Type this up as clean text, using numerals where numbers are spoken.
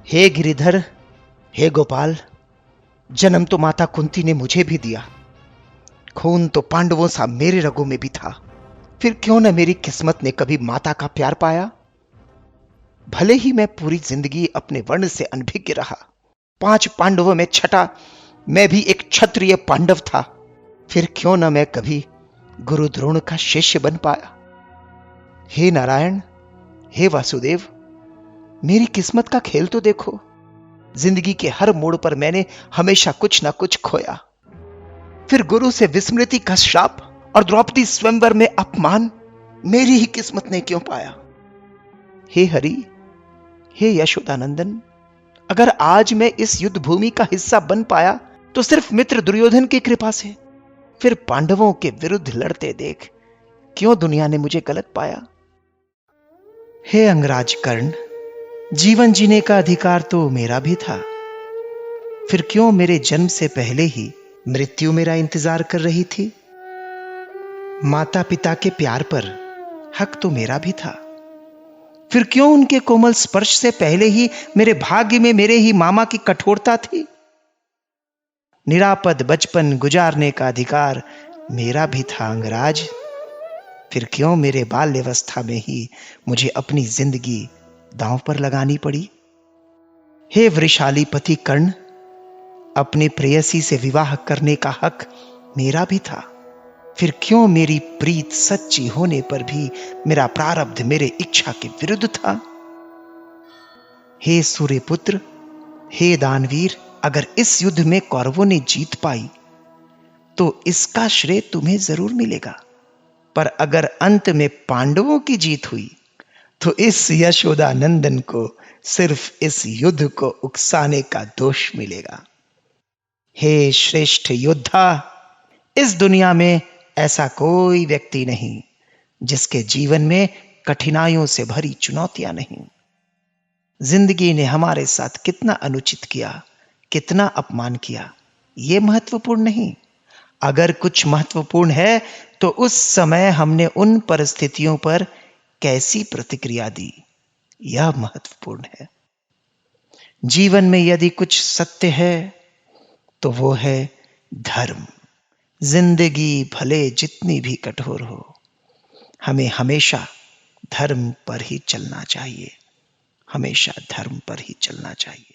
हे गिरिधर, हे गोपाल, जन्म तो माता कुंती ने मुझे भी दिया। खून तो पांडवों सा मेरे रगों में भी था। फिर क्यों न मेरी किस्मत ने कभी माता का प्यार पाया। भले ही मैं पूरी जिंदगी अपने वर्ण से अनभिज्ञ रहा, 5 पांडवों में छठा मैं भी एक क्षत्रिय पांडव था। फिर क्यों न मैं कभी गुरु द्रोण का शिष्य बन पाया। हे नारायण, हे वासुदेव, मेरी किस्मत का खेल तो देखो। जिंदगी के हर मोड़ पर मैंने हमेशा कुछ ना कुछ खोया। फिर गुरु से विस्मृति का श्राप और द्रौपदी स्वयंवर में अपमान मेरी ही किस्मत ने क्यों पाया। हे हरि, हे यशोदानंदन, अगर आज मैं इस युद्ध भूमि का हिस्सा बन पाया तो सिर्फ मित्र दुर्योधन की कृपा से। फिर पांडवों के विरुद्ध लड़ते देख क्यों दुनिया ने मुझे गलत पाया। हे अंगराज कर्ण, जीवन जीने का अधिकार तो मेरा भी था। फिर क्यों मेरे जन्म से पहले ही मृत्यु मेरा इंतजार कर रही थी। माता पिता के प्यार पर हक तो मेरा भी था। फिर क्यों उनके कोमल स्पर्श से पहले ही मेरे भाग्य में मेरे ही मामा की कठोरता थी। निरापद बचपन गुजारने का अधिकार मेरा भी था अंगराज। फिर क्यों मेरे बाल्यावस्था में ही मुझे अपनी जिंदगी दांव पर लगानी पड़ी। हे वृषाली पति कर्ण, अपने प्रेयसी से विवाह करने का हक मेरा भी था। फिर क्यों मेरी प्रीत सच्ची होने पर भी मेरा प्रारब्ध मेरे इच्छा के विरुद्ध था। हे सूर्यपुत्र, हे दानवीर, अगर इस युद्ध में कौरवों ने जीत पाई तो इसका श्रेय तुम्हें जरूर मिलेगा, पर अगर अंत में पांडवों की जीत हुई तो इस यशोदानंदन को सिर्फ इस युद्ध को उकसाने का दोष मिलेगा। हे श्रेष्ठ योद्धा, इस दुनिया में ऐसा कोई व्यक्ति नहीं जिसके जीवन में कठिनाइयों से भरी चुनौतियां नहीं। जिंदगी ने हमारे साथ कितना अनुचित किया, कितना अपमान किया, यह महत्वपूर्ण नहीं। अगर कुछ महत्वपूर्ण है तो उस समय हमने उन परिस्थितियों पर कैसी प्रतिक्रिया दी, यह महत्वपूर्ण है। जीवन में यदि कुछ सत्य है तो वो है धर्म। जिंदगी भले जितनी भी कठोर हो, हमें हमेशा धर्म पर ही चलना चाहिए, हमेशा धर्म पर ही चलना चाहिए।